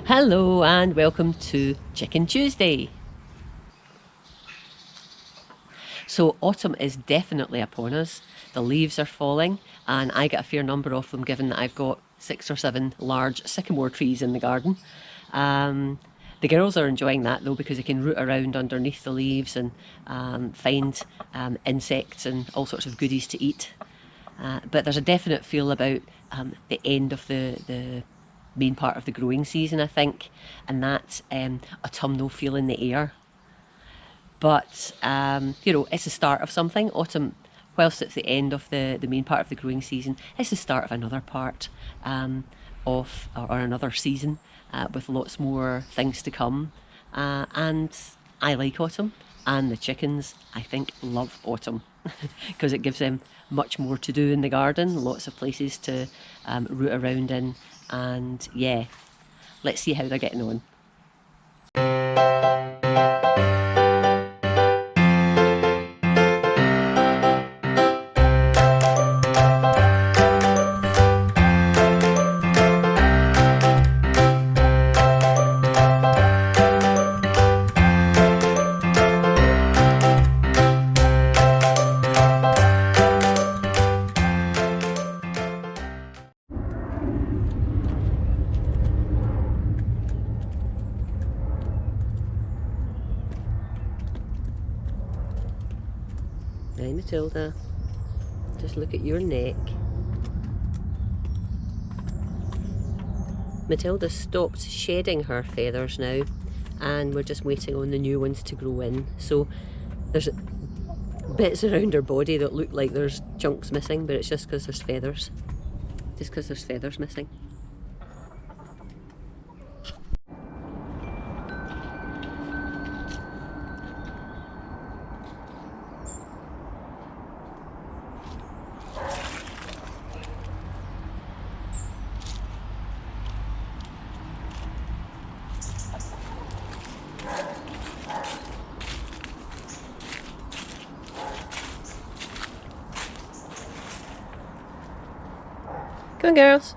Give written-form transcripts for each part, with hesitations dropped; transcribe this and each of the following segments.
Hello and welcome to Chicken Tuesday. So autumn is definitely upon us. The leaves are falling and I get a fair number of them given that I've got 6 or 7 large sycamore trees in the garden. The girls are enjoying that though because they can root around underneath the leaves and find insects and all sorts of goodies to eat. But there's a definite feel about the end of the main part of the growing season, I think, and that autumnal feel in the air. But it's the start of something. Autumn, whilst it's the end of the main part of the growing season, it's the start of another part or another season with lots more things to come. And I like autumn, and the chickens, I think, love autumn because it gives them much more to do in the garden, lots of places to root around in, and yeah, let's see how they're getting on. Hey Matilda, just look at your neck. Matilda stopped shedding her feathers now and we're just waiting on the new ones to grow in. So there's bits around her body that look like there's chunks missing, but it's just because there's feathers. Just because there's feathers missing. Come on, girls.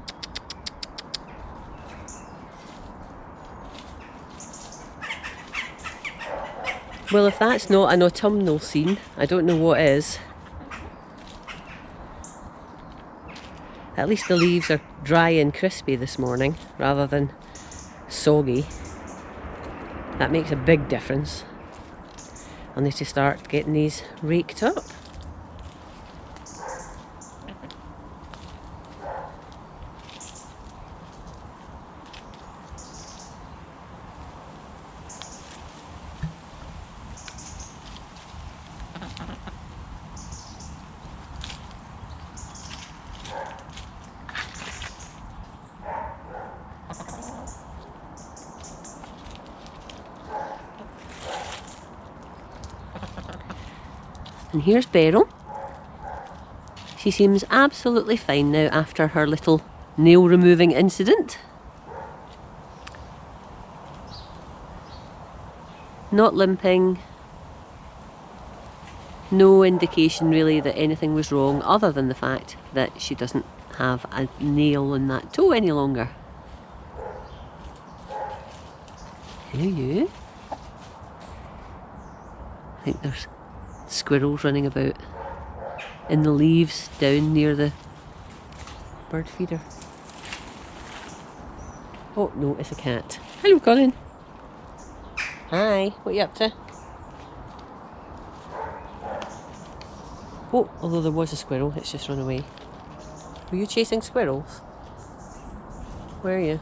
Well, if that's not an autumnal scene, I don't know what is. At least the leaves are dry and crispy this morning, rather than soggy. That makes a big difference. I'll need to start getting these raked up. And here's Beryl. She seems absolutely fine now after her little nail removing incident. Not limping. No indication really that anything was wrong other than the fact that she doesn't have a nail in that toe any longer. Who are you? I think there's squirrels running about in the leaves down near the bird feeder. Oh no, it's a cat. Hello, Colin. Hi, what are you up to? Oh, although there was a squirrel, it's just run away. Were you chasing squirrels? Where are you?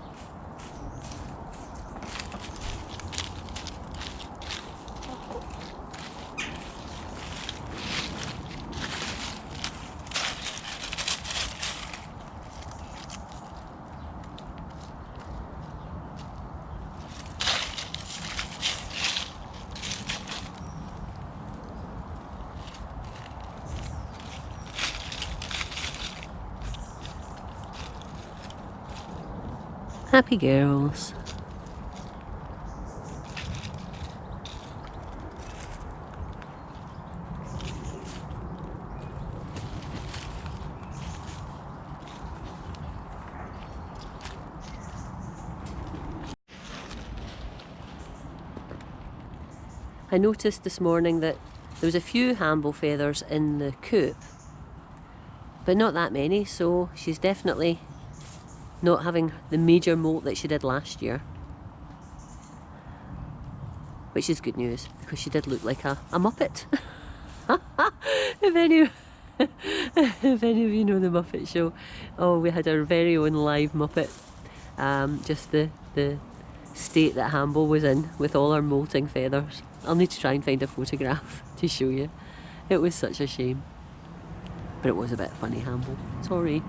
Happy girls. I noticed this morning that there was a few Hamble feathers in the coop, but not that many, so she's definitely not having the major molt that she did last year. Which is good news, because she did look like a Muppet. if any if any of you know the Muppet Show, oh, we had our very own live Muppet. Just the state that Hamble was in with all her molting feathers. I'll need to try and find a photograph to show you. It was such a shame. But it was a bit funny, Hamble. Sorry.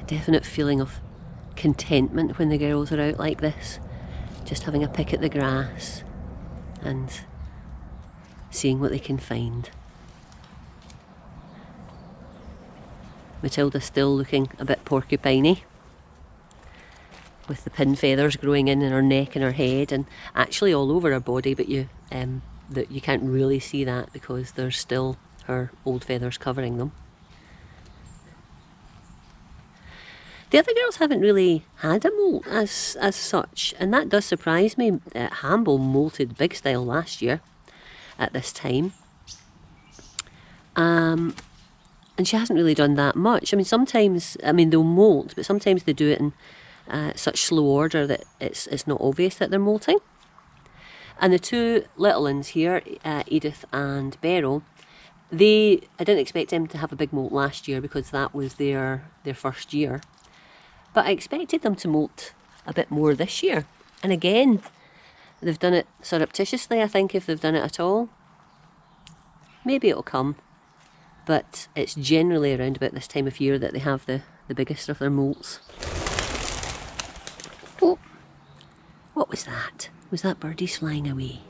Definite feeling of contentment when the girls are out like this, just having a pick at the grass and seeing what they can find. Matilda's still looking a bit porcupiney, with the pin feathers growing in her neck and her head, and actually all over her body, but you can't really see that because there's still her old feathers covering them. The other girls haven't really had a molt as such, and that does surprise me. Hamble molted big style last year at this time. And she hasn't really done that much. I mean, sometimes, they'll molt, but sometimes they do it in such slow order that it's not obvious that they're molting. And the two little ones here, Edith and Beryl, I didn't expect them to have a big molt last year because that was their first year. But I expected them to molt a bit more this year. And again, they've done it surreptitiously, I think, if they've done it at all. Maybe it'll come. But it's generally around about this time of year that they have the biggest of their molts. Oh, what was that? Was that birdies flying away?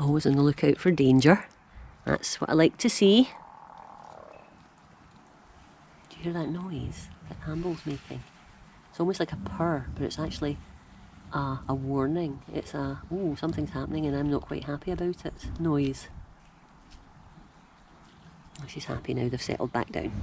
Always on the lookout for danger. That's what I like to see. Do you hear that noise that Hamble's making? It's almost like a purr, but it's actually a warning. It's a, oh, something's happening and I'm not quite happy about it noise. Oh, she's happy now, they've settled back down.